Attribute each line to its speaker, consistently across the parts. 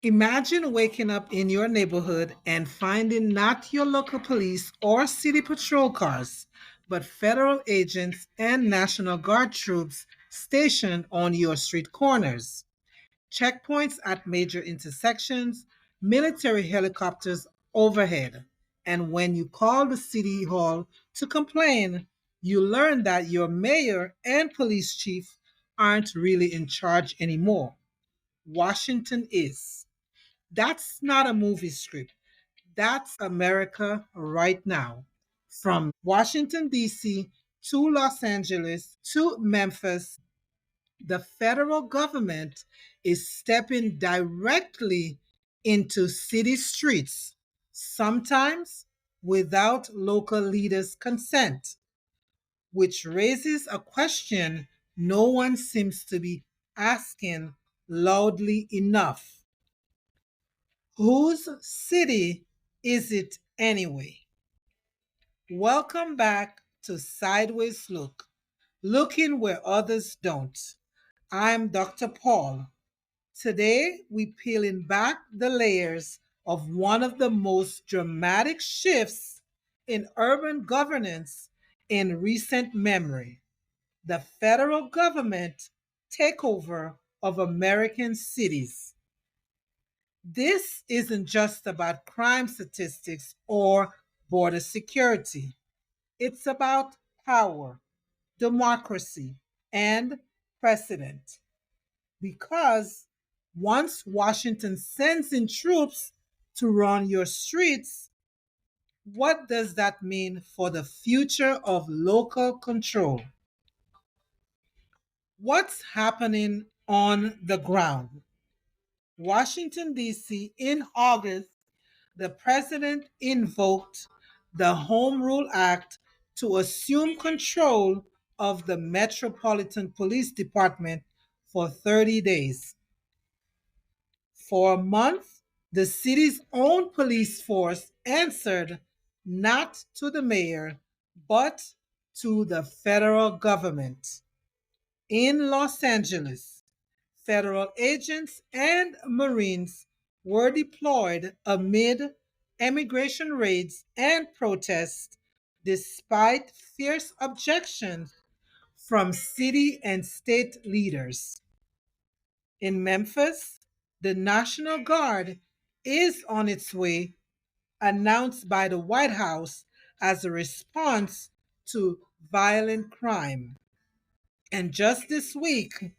Speaker 1: Imagine waking up in your neighborhood and finding not your local police or city patrol cars, but federal agents and National Guard troops stationed on your street corners, checkpoints at major intersections, military helicopters overhead. And when you call the city hall to complain, you learn that your mayor and police chief aren't really in charge anymore. Washington is. That's not a movie script. That's America right now. From Washington, D.C. to Los Angeles to Memphis, the federal government is stepping directly into city streets, sometimes without local leaders' consent, which raises a question no one seems to be asking loudly enough. Whose city is it anyway? Welcome back to Sideways Look, looking where others don't. I'm Dr. Paul. Today, we're peeling back the layers of one of the most dramatic shifts in urban governance in recent memory, the federal government takeover of American cities. This isn't just about crime statistics or border security. It's about power, democracy, and precedent. Because once Washington sends in troops to run your streets, what does that mean for the future of local control? What's happening on the ground? Washington, D.C., in August, the president invoked the Home Rule Act to assume control of the Metropolitan Police Department for 30 days. For a month, the city's own police force answered not to the mayor, but to the federal government. In Los Angeles, federal agents and Marines were deployed amid immigration raids and protests, despite fierce objections from city and state leaders. In Memphis, the National Guard is on its way, announced by the White House as a response to violent crime. And just this week,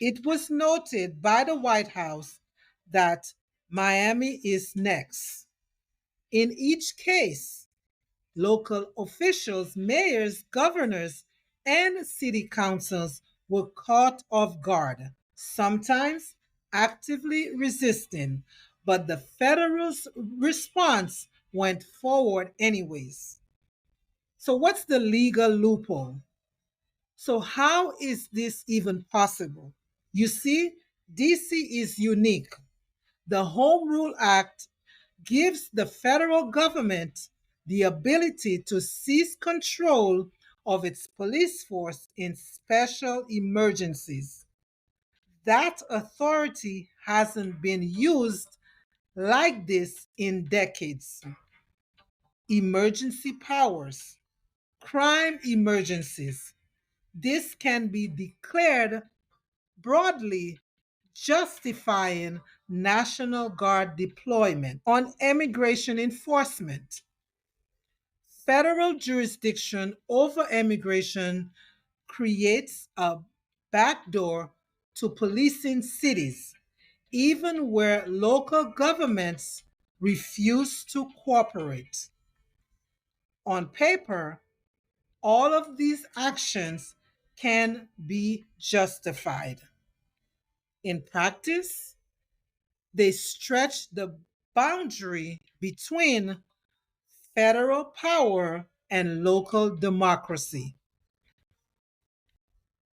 Speaker 1: it was noted by the White House that Miami is next. In each case, local officials, mayors, governors, and city councils were caught off guard, sometimes actively resisting, but the federal response went forward anyways. So, what's the legal loophole? So, how is this even possible? You see, DC is unique. The Home Rule Act gives the federal government the ability to seize control of its police force in special emergencies. That authority hasn't been used like this in decades. Emergency powers, crime emergencies. This can be declared broadly, justifying National Guard deployment. On immigration enforcement, federal jurisdiction over immigration creates a backdoor to policing cities, even where local governments refuse to cooperate. On paper, all of these actions can be justified. In practice, they stretch the boundary between federal power and local democracy.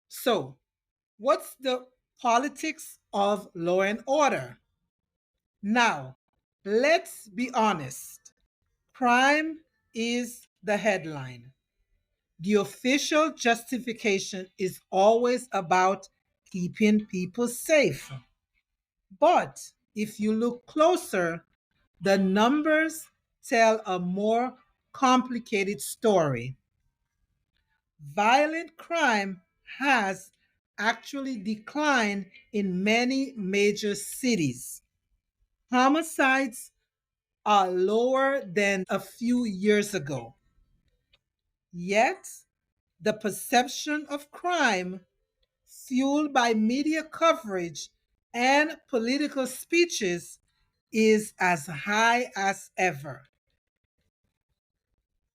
Speaker 1: So, what's the politics of law and order? Now, let's be honest. Crime is the headline. The official justification is always about keeping people safe. But If you look closer, the numbers tell a more complicated story. Violent crime has actually declined in many major cities. Homicides are lower than a few years ago. Yet, the perception of crime, fueled by media coverage and political speeches, is as high as ever.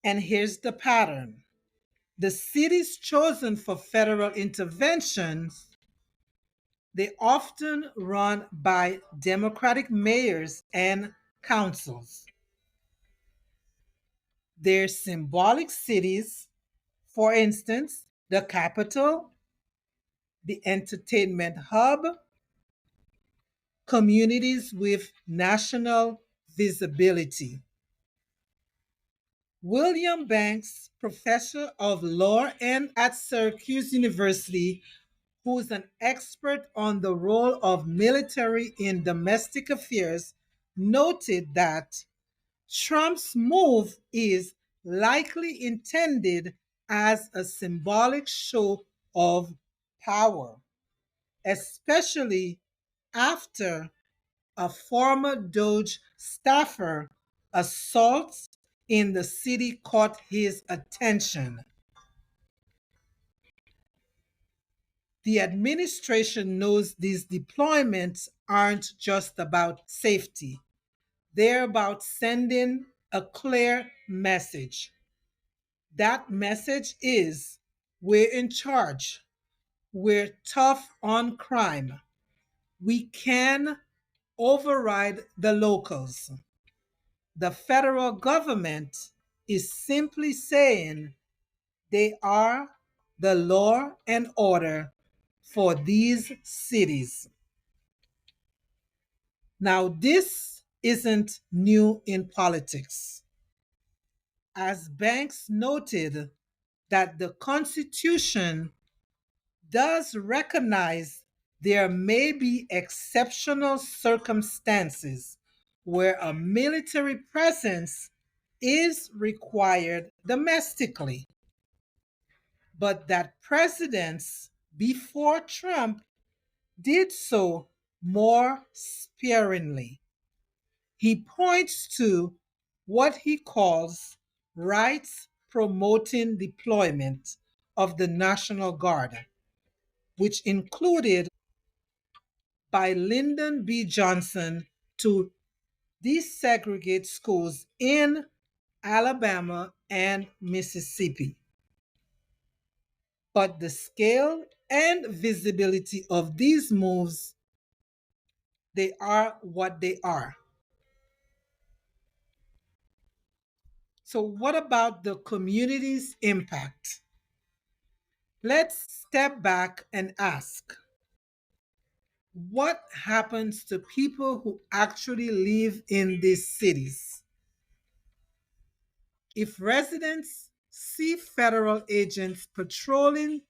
Speaker 1: And here's the pattern: the cities chosen for federal interventions, they often run by Democratic mayors and councils. They're symbolic cities, for instance, the capital, the entertainment hub, communities with national visibility. William Banks, professor of law and at Syracuse University, who's an expert on the role of military in domestic affairs, noted that Trump's move is likely intended as a symbolic show of power, especially after a former Doge staffer assault in the city caught his attention. The administration knows these deployments aren't just about safety, they're about sending a clear message. That message is: we're in charge, we're tough on crime, we can override the locals. The federal government is simply saying they are the law and order for these cities. Now, this isn't new in politics. As Banks noted, that the Constitution does recognize there may be exceptional circumstances where a military presence is required domestically, but that presidents before Trump did so more sparingly. He points to what he calls rights promoting deployment of the National Guard, which included by Lyndon B. Johnson to desegregate schools in Alabama and Mississippi. But the scale and visibility of these moves, they are what they are. So, what about the community's impact? Let's step back and ask, what happens to people who actually live in these cities? If residents see federal agents patrolling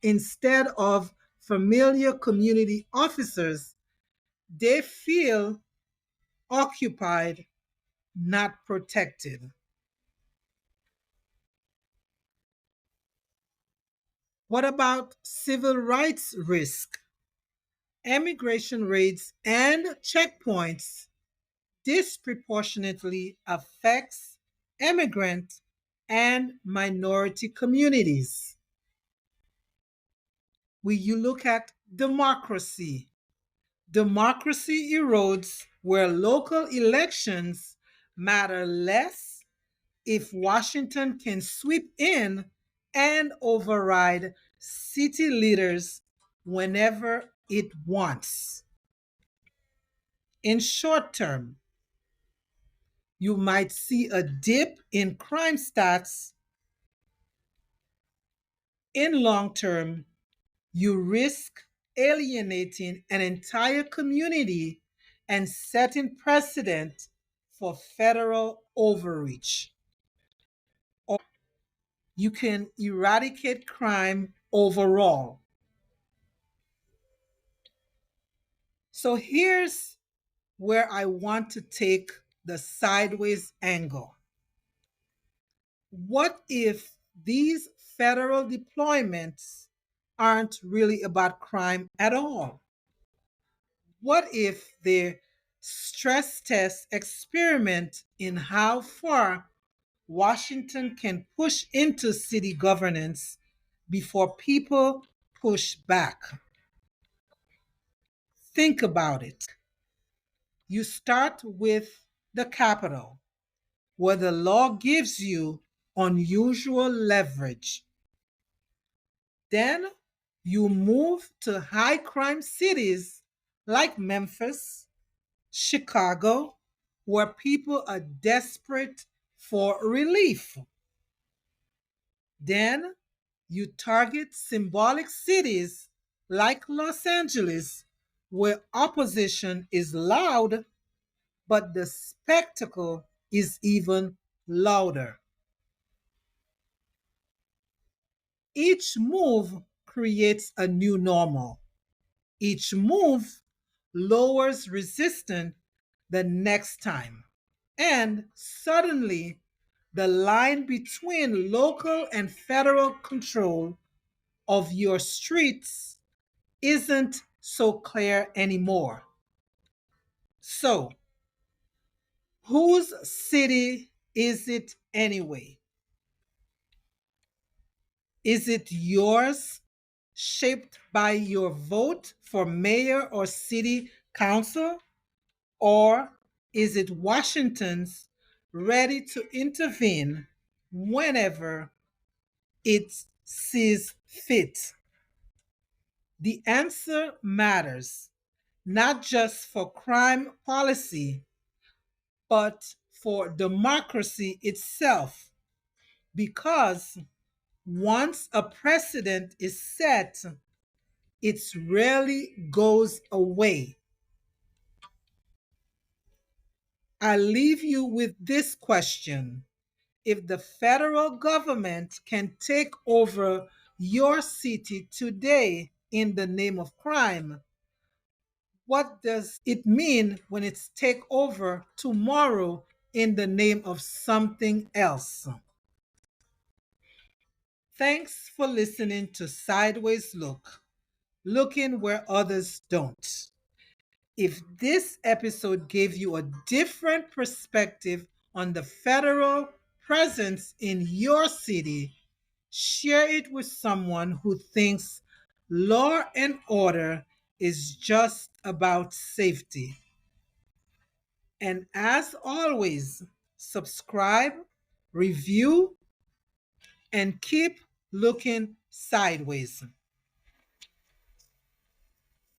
Speaker 1: instead of familiar community officers, they feel occupied, not protected. What about civil rights risk? Immigration raids and checkpoints disproportionately affects immigrant and minority communities. When you look at democracy, democracy erodes where local elections matter less if Washington can sweep in and override city leaders whenever it wants. In short term, you might see a dip in crime stats. In long term, you risk alienating an entire community and setting precedent for federal overreach. Or you can eradicate crime overall. So here's where I want to take the sideways angle. What if these federal deployments aren't really about crime at all? What if the stress test experiment in how far Washington can push into city governance before people push back? Think about it. You start with the Capitol, where the law gives you unusual leverage. Then you move to high crime cities like Memphis, Chicago, where people are desperate for relief. Then you target symbolic cities like Los Angeles, where opposition is loud, but the spectacle is even louder. Each move creates a new normal. Each move lowers resistance the next time. And suddenly, the line between local and federal control of your streets isn't so clear anymore. So, whose city is it anyway? Is it yours, shaped by your vote for mayor or city council? Or is it Washington's, ready to intervene whenever it sees fit? The answer matters, not just for crime policy, but for democracy itself. Because once a precedent is set, it rarely goes away. I leave you with this question. If the federal government can take over your city today in the name of crime, what does it mean when it's take over tomorrow in the name of something else? Thanks for listening to Sideways Look, looking where others don't. If this episode gave you a different perspective on the federal presence in your city, share it with someone who thinks law and order is just about safety. And as always, subscribe, review, and keep looking sideways.